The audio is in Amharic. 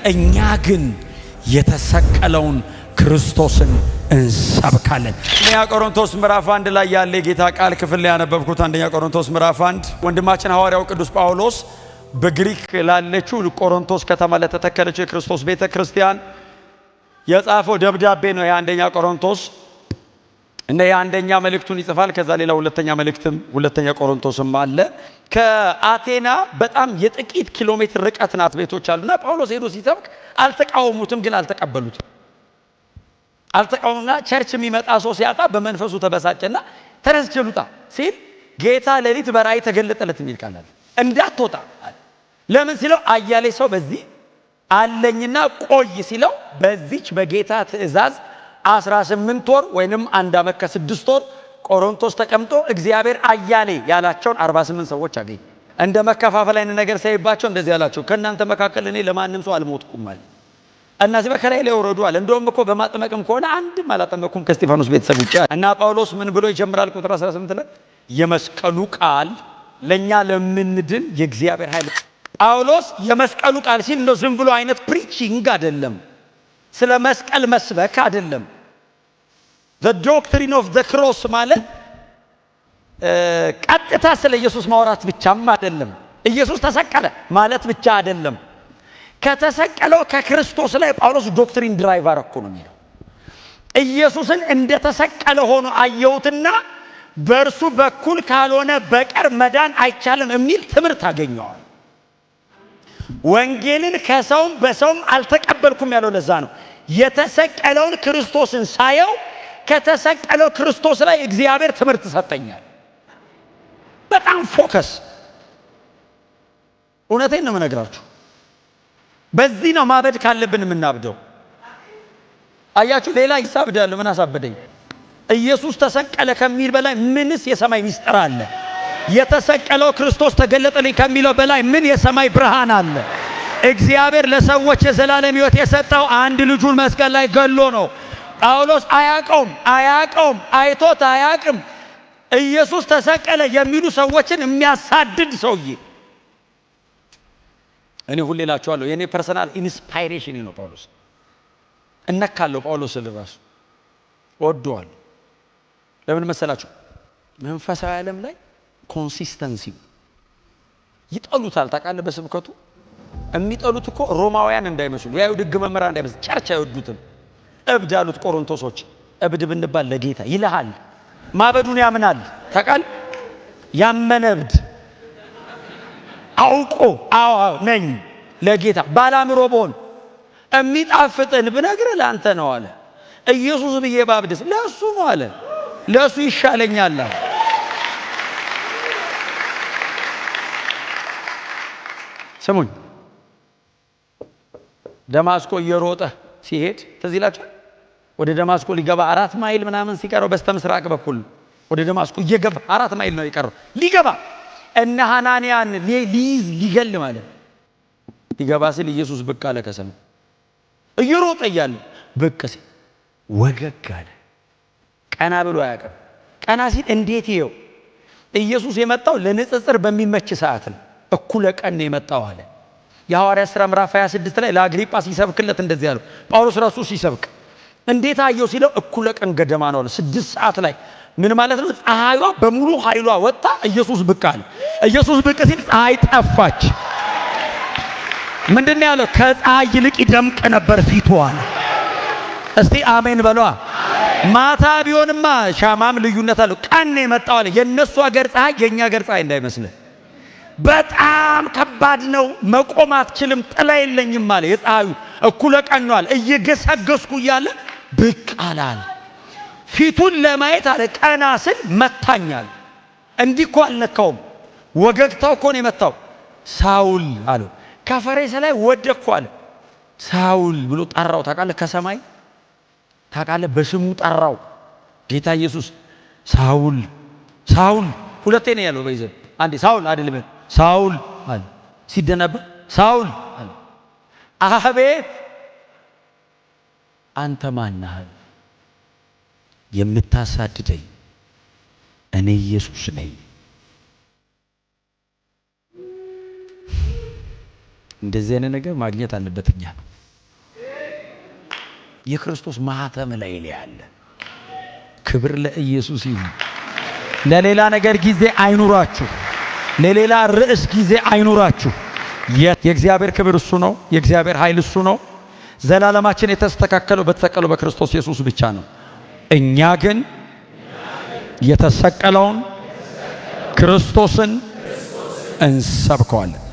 እኛ ግን የተሰቀለውን ክርስቶስን እንሰብካለን። አንደኛ ቆሮንቶስ ምዕራፍ 1 ላይ ያለ ጌታ ቃል ክፍል ላይ ያነበብኩት አንደኛ ቆሮንቶስ ምዕራፍ 1 ወንድማችን ሐዋርያው ቅዱስ ጳውሎስ በግሪክ ላለችው ቆሮንቶስ ከተማ ለተተከለችው የክርስቶስ ቤተክርስቲያን የጻፈው ደብዳቤ ነው። የአንደኛ ቆሮንቶስ እና የአንደኛ መልእክቱን ይጽፋል። ከዛ ሌላ ሁለተኛ መልእክትም ሁለተኛ ቆሮንቶስም አለ። ከአቴና በጣም የጥቂት ኪሎ ሜትር ርቀት ናት ቤቶች አሉና ጳውሎስ ሄዶ ሲሰብክ አልተቃወሙትም፣ ግን አልተቀበሉትም። አልተቃወሙና ቸርች የሚመጣ ሰው ሲያጣ በመንፈሱ ተበሳጨና ተነስቼ ልውጣ ሲል ጌታ ሌሊት በራእይ ተገለጠለት የሚል ቃል አለ። እንዳትወጣ ለምን ሲለው አያሌ ሰው በዚህ አለኝና ቆይ ሲለው በዚች በጌታ ትእዛዝ 18 ወር ወይንም 1 ዓመት ከ6 ወር ቆሮንቶስ ተቀምጦ እግዚአብሔር አያሌ ያላቸውን 48 ሰዎች አገኘ። እንደ መከፋፈል አይነት ነገር ሳይባቸው እንደዚህ ያላቸው ከናንተ መካከል እኔ ለማንም ሰው አልሞትኩም ማለት እነዚህ በከላይ ላይ ወረዱ አለ። እንደውም እኮ በማጥመቅም ከሆነ አንድም አላጠመቅኩም ከስጢፋኖስ ቤተሰብ ውጪ። እና ጳውሎስ ምን ብሎ ይጀምራል? ቁጥር 18 ላይ የመስቀሉ ቃል ለኛ ለምንድን የእግዚአብሔር ኃይል። ጳውሎስ የመስቀሉ ቃል ሲል እንደው ዝም ብሎ አይነት ፕሪቺንግ አይደለም፣ ስለ መስቀል መስበክ አይደለም። the doctrine of the cross ማለት ቀጥታ ስለ ኢየሱስ ማውራት ብቻም አይደለም። ኢየሱስ ተሰቀለ ማለት ብቻ አይደለም። ከተሰቀለው ከክርስቶስ ላይ ጳውሎስ ዶክትሪን ድራይቨር እኮ ነው የሚለው። ኢየሱስን እንደተሰቀለ ሆኖ አየሁትና በእርሱ በኩል ካልሆነ በቀር መዳን አይቻልም የሚል ትምህርት አገኘዋል። ወንጌልን ከሰውም በሰውም አልተቀበልኩም ያለው ለዛ ነው። የተሰቀለውን ክርስቶስን ሳየው ከተሰቀለው ክርስቶስ ላይ እግዚአብሔር ትምህርት ሰጠኛል። በጣም ፎከስ። እውነቴን ነው የምነግራችሁ። በዚህ ነው ማበድ ካለብን የምናብደው። አያችሁ፣ ሌላ ይሳብዳል። ምን አሳበደኝ? ኢየሱስ ተሰቀለ ከሚል በላይ ምንስ የሰማይ ሚስጥር አለ? የተሰቀለው ክርስቶስ ተገለጠልኝ ከሚለው በላይ ምን የሰማይ ብርሃን አለ? እግዚአብሔር ለሰዎች የዘላለም ሕይወት የሰጠው አንድ ልጁን መስቀል ላይ ገሎ ነው። ጳውሎስ አያቀውም አይቶት አያቅም። ኢየሱስ ተሰቀለ የሚሉ ሰዎችን የሚያሳድድ ሰውዬ። እኔ ሁሌ እላችኋለሁ የኔ ፐርሰናል ኢንስፓይሬሽን ነው ጳውሎስ። እነካለሁ ጳውሎስ ለራሱ ወደዋል። ለምን መሰላችሁ? መንፈሳዊ ዓለም ላይ ኮንሲስተንሲ ይጠሉታል። ታውቃለህ? በስብከቱ የሚጠሉት እኮ ሮማውያን እንዳይመስሉ፣ የአይሁድ ሕግ መምህራን እንዳይመስሉ፣ ቸርች አይወዱትም። እብድ አሉት ቆሮንቶሶች። እብድ ብንባል ለጌታ ይልሃል። ማበዱን ያምናል። ታውቃለህ? ያመነ እብድ አውቆ አዎ ነኝ ለጌታ ባላምሮ ቦን የሚጣፍጥን ብነግር ለአንተ ነው አለ። ኢየሱስ ብዬ ባብድስ ለሱ ነው አለ። ለሱ ይሻለኛል። ስሙኝ፣ ደማስቆ እየሮጠ ሲሄድ ትዝ ይላችኋል። ወደ ደማስቆ ሊገባ 4 ማይል ምናምን ሲቀረው በስተምስራቅ በኩል ወደ ደማስቆ እየገባ 4 ማይል ነው የቀረው ሊገባ እና ሐናንያን ሊገል ማለት ሊገባ ሲል ኢየሱስ ብቅ አለ ከሰማይ። እየሮጠ እያለ ብቅ ሲል ወገግ አለ። ቀና ብሎ አያውቅም። ቀና ሲል እንዴት ይኸው ኢየሱስ የመጣው ለንጽጽር በሚመች ሰዓት ነው። እኩለ ቀን ነው የመጣው አለ። የሐዋርያት ሥራ ምዕራፍ 26 ላይ ለአግሪጳ ሲሰብክለት እንደዚህ አለው። ጳውሎስ ራሱ ሲሰብክ እንዴት አየው ሲለው እኩለ ቀን ገደማ ነው አለ። 6 ሰዓት ላይ ምን ማለት ነው? ፀሐይዋ በሙሉ ኃይሏ ወጣ። ኢየሱስ ብቅ አለ። ኢየሱስ ብቅ ሲል ፀሐይ ጠፋች። ምንድነው ያለው? ከፀሐይ ይልቅ ይደምቅ ነበር ፊቱ አለ። እስቲ አሜን በሏ። ማታ ቢሆንማ ሻማም ልዩነት አለው። ቀን ነው የመጣው አለ። የነሱ ሀገር ፀሐይ የኛ ሀገር ፀሐይ እንዳይመስልህ። በጣም ከባድ ነው። መቆም አትችልም። ጥላ የለኝም አለ። የፀሐዩ እኩለ ቀን ነው አለ። እየገሰገስኩ እያለ ብቅ አለ። ፊቱን ለማየት አለ ቀና ስል መታኛል። እንዲህ እኮ አልነካውም። ወገግታው እኮ ነው የመታው። ሳውል አለው። ከፈረስ ላይ ወደቅኩ አለ። ሳውል ብሎ ጠራው። ታውቃለህ? ከሰማይ ታውቃለህ? በስሙ ጠራው ጌታ ኢየሱስ። ሳውል ሳውል ሁለቴ ነው ያለው በይዘን። አንዴ ሳውል አይደለም ሳውል አለ። ሲደነብር ሳውል አለ። አቤት አንተ ማን ነህ? የምታሳድደኝ እኔ ኢየሱስ ነኝ። እንደዚህ አይነት ነገር ማግኘት አለበት እኛ የክርስቶስ ማህተም ላይ ያለ። ክብር ለኢየሱስ ይሁን። ለሌላ ነገር ጊዜ አይኑራችሁ፣ ለሌላ ርዕስ ጊዜ አይኑራችሁ። የእግዚአብሔር ክብር እሱ ነው። የእግዚአብሔር ኃይል እሱ ነው። ዘላለማችን የተስተካከለው በተሰቀለው በክርስቶስ ኢየሱስ ብቻ ነው። እኛ ግን የተሰቀለውን ክርስቶስን እንሰብከዋለን።